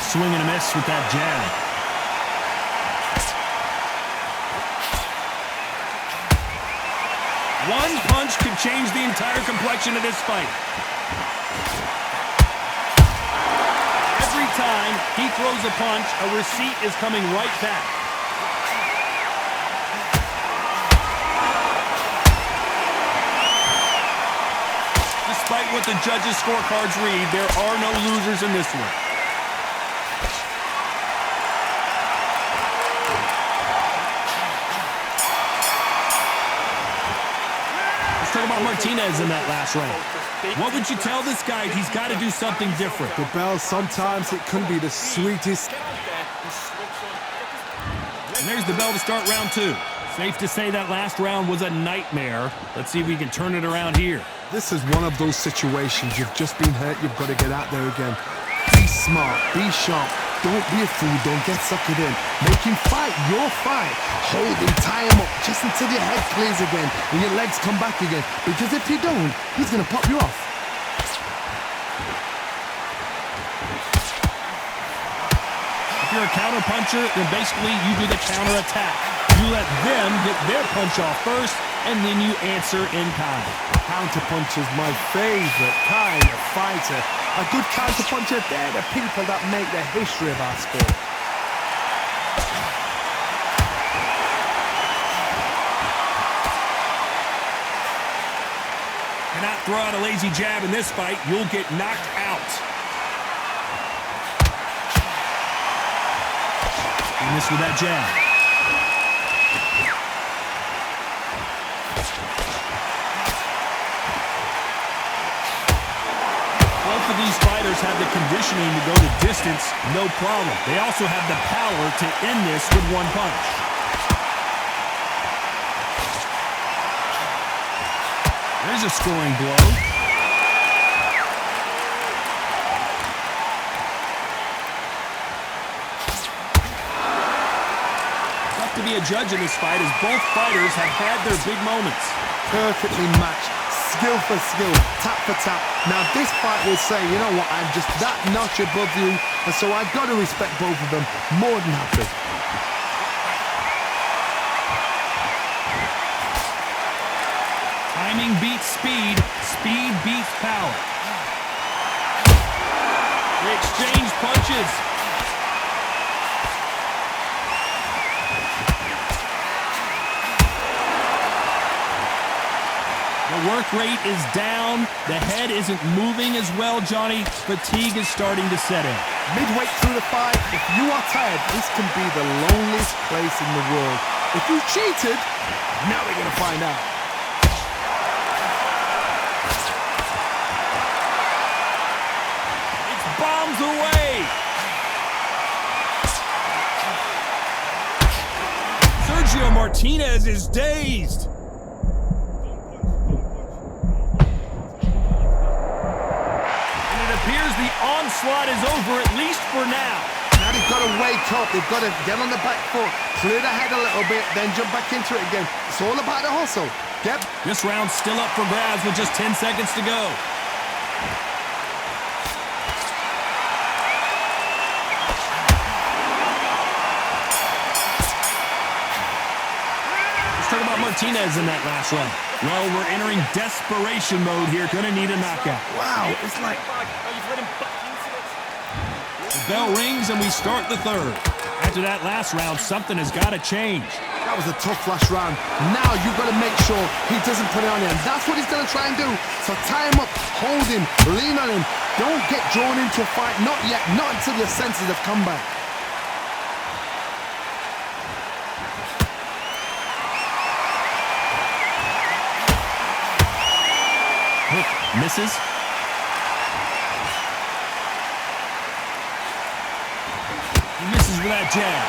swing and a miss with that jab. One punch could change the entire complexion of this fight. Every time he throws a punch, a receipt is coming right back. Despite what the judges' scorecards read, there are no losers in this one. Let's talk about Martinez in that last round. What would you tell this guy? He's got to do something different. The bell, sometimes it can be the sweetest. And there's the bell to start round two. Safe to say that last round was a nightmare. Let's see if we can turn it around here. This is one of those situations. You've just been hurt. You've got to get out there again. Be smart. Be sharp. Don't be a fool. Don't get suckered in. Make him fight your fight. Hold him. Tie him up just until your head clears again and your legs come back again. Because if you don't, he's going to pop you off. If you're a counter puncher, then basically you do the counter attack. You let them get their punch off first, and then you answer in kind. Counterpuncher's my favorite kind of fighter. A good counterpuncher, they're the people that make the history of our sport. Cannot throw out a lazy jab in this fight. You'll get knocked out. And this with that jab. Both of these fighters have the conditioning to go the distance, no problem. They also have the power to end this with one punch. There's a scoring blow. Tough to be a judge in this fight as both fighters have had their big moments. Perfectly matched. Skill for skill, tap for tap. Now this fight will say, you know what, I'm just that notch above you, and so I've got to respect both of them more than happy. Timing beats speed, speed beats power. They exchange punches. The work rate is down. The head isn't moving as well, Johnny. Fatigue is starting to set in. Midway through the fight, if you are tired, this can be the loneliest place in the world. If you cheated, now we're going to find out. It's bombs away. Sergio Martinez is dazed. The onslaught is over, at least for now. Now they've got to wake up. They've got to get on the back foot, clear the head a little bit, then jump back into it again. It's all about the hustle. Yep. This round's still up for grabs with just 10 seconds to go. Let's talk about Martinez in that last round. Well, we're entering desperation mode here. Gonna need a knockout. Wow, it's like... The bell rings and we start the third. After that last round, something has got to change. That was a tough last round. Now you've got to make sure he doesn't put it on him. That's what he's going to try and do. So tie him up, hold him, lean on him. Don't get drawn into a fight. Not yet. Not until your senses have come back. Hook misses. He misses with that jab.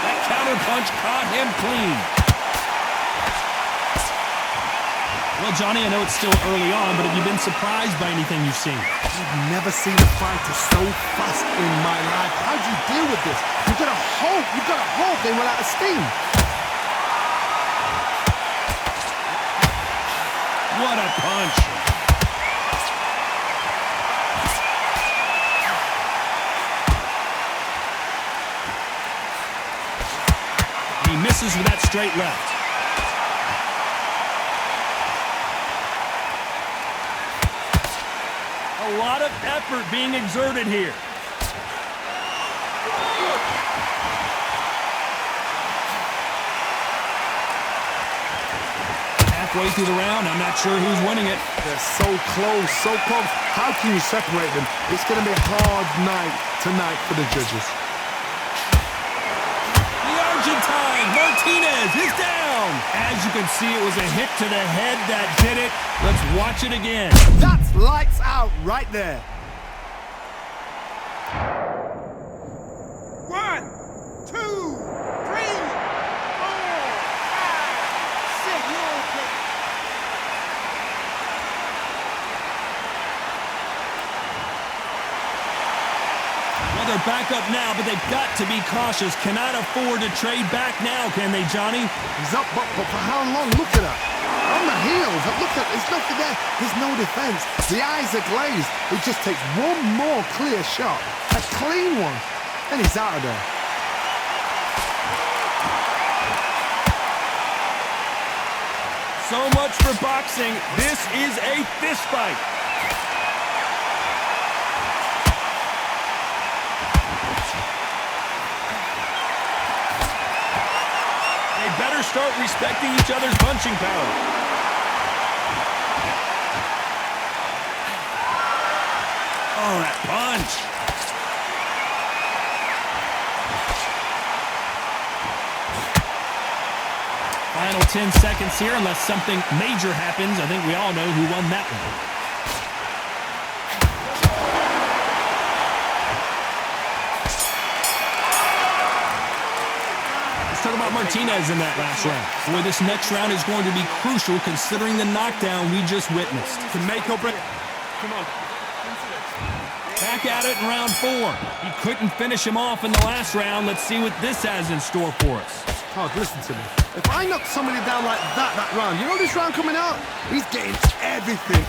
That counter punch caught him clean. Well, Johnny, I know it's still early on, but have you been surprised by anything you've seen? I've never seen a fighter so fast in my life. How do you deal with this? You've got to hope they run out of steam. What a punch. He misses with that straight left. A lot of effort being exerted here. Halfway through the round, I'm not sure who's winning it. They're so close, so close. How can you separate them? It's going to be a hard night tonight for the judges. The Argentine, Martinez, is down. As you can see, it was a hit to the head that did it. Let's watch it again. That's lights out right there. 1, 2, 3, 4, 5, 6. You're okay. Well, they're back up now, but they've got to be cautious. Cannot afford to trade back now, can they, Johnny? He's up, but for how long? Look at that. On the heels. Look at, there's nothing there. There's no defense. The eyes are glazed. It just takes one more clear shot. A clean one. And he's out of there. So much for boxing. This is a fist fight. They better start respecting each other's punching power. Oh, that punch. Final 10 seconds here, unless something major happens. I think we all know who won that one. Let's talk about Martinez in that last round. Boy, this next round is going to be crucial considering the knockdown we just witnessed. To make or break. Come on. Back at it in round 4. He couldn't finish him off in the last round. Let's see what this has in store for us. Oh, listen to me. If I knock somebody down like that round, you know this round coming out? He's getting everything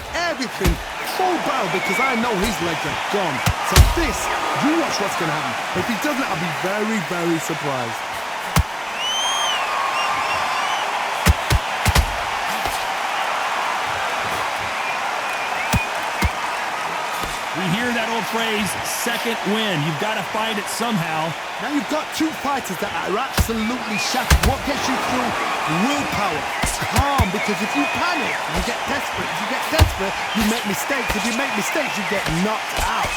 full barrel because I know his legs are gone. So this, you watch what's going to happen. If he doesn't, I'll be very, very surprised. We hear that old phrase, second win. You've got to fight it somehow. Now you've got two fighters that are absolutely shattered. What gets you through? Willpower. Calm, because if you panic, you get desperate. If you get desperate, you make mistakes. If you make mistakes, you get knocked out.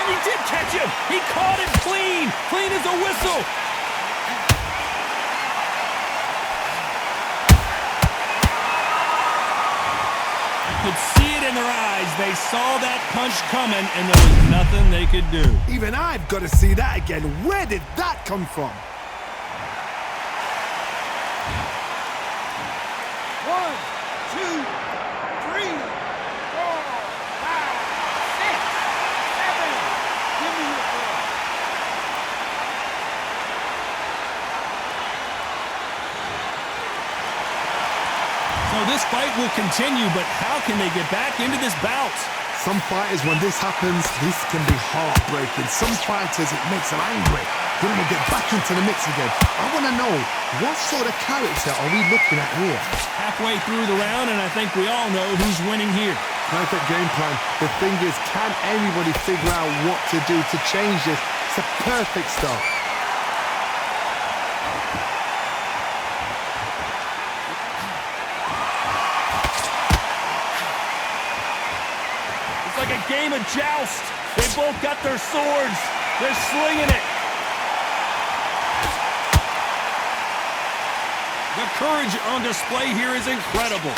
And he did catch him. He caught it clean. Clean as a whistle. Could see it in their eyes. They saw that punch coming, and there was nothing they could do. Even I've got to see that again. Where did that come from? 1, 2, 3, 4, 5, 6, 7. Give me your ball. So this fight will continue, but how can they get back into this bout? Some fighters, when this happens, this can be heartbreaking. Some fighters, it makes them angry. They want to get back into the mix again. I want to know, what sort of character are we looking at here? Halfway through the round, and I think we all know who's winning here. Perfect game plan. The thing is, can anybody figure out what to do to change this? It's a perfect start. Like a game of joust. They both got their swords. They're slinging it. The courage on display here is incredible.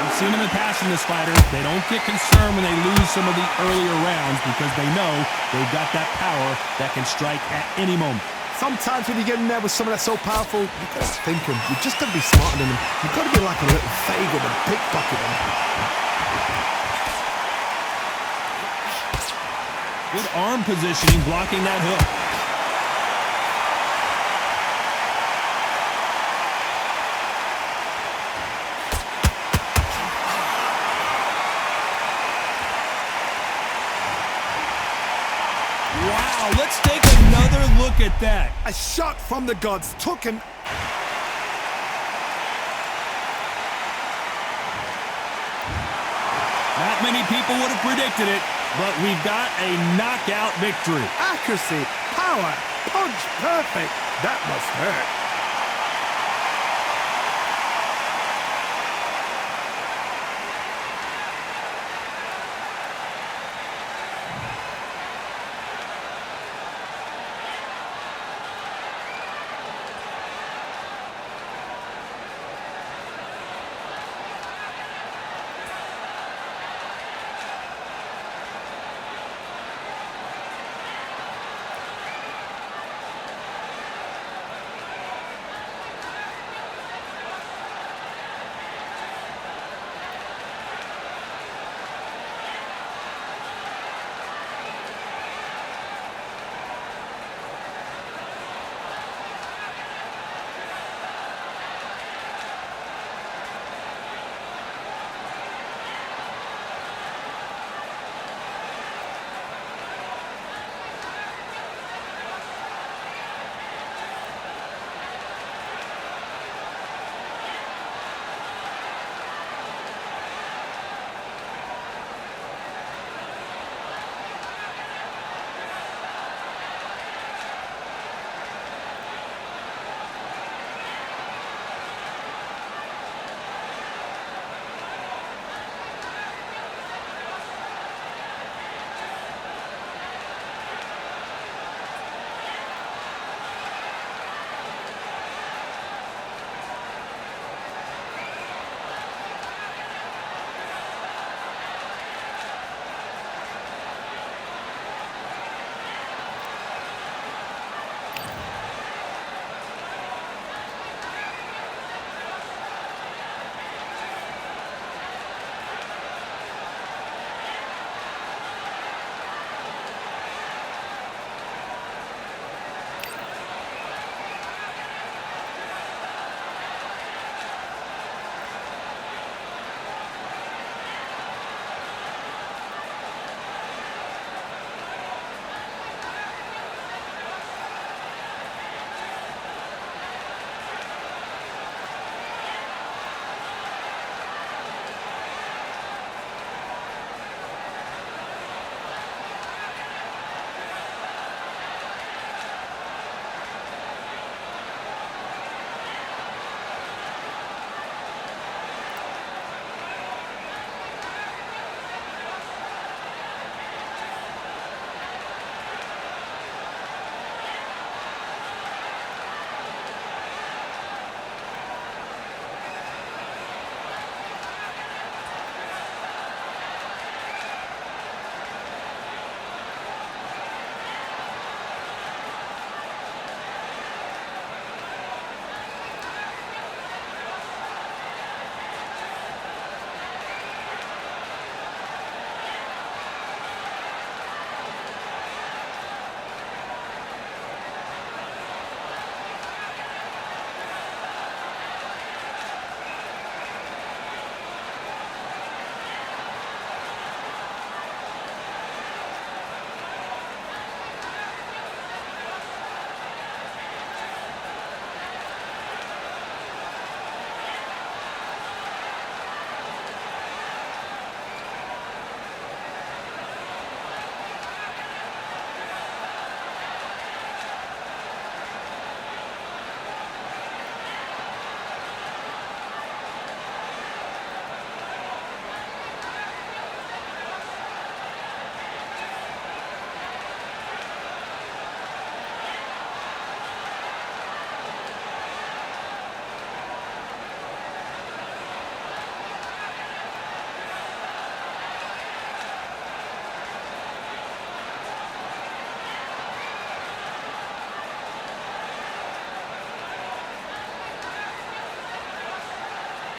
We've seen in the past from this fighter, they don't get concerned when they lose some of the earlier rounds because they know they've got that power that can strike at any moment. Sometimes when you get in there with someone that's so powerful, you've got to think them. You've just got to be smarter than them. You've got to be like a little faggot and pickpocket them. Good arm positioning, blocking that hook. Wow, let's take another look at that. A shot from the gods took him. Not many people would have predicted it, but we've got a knockout victory. Accuracy, power, punch, perfect. That must hurt.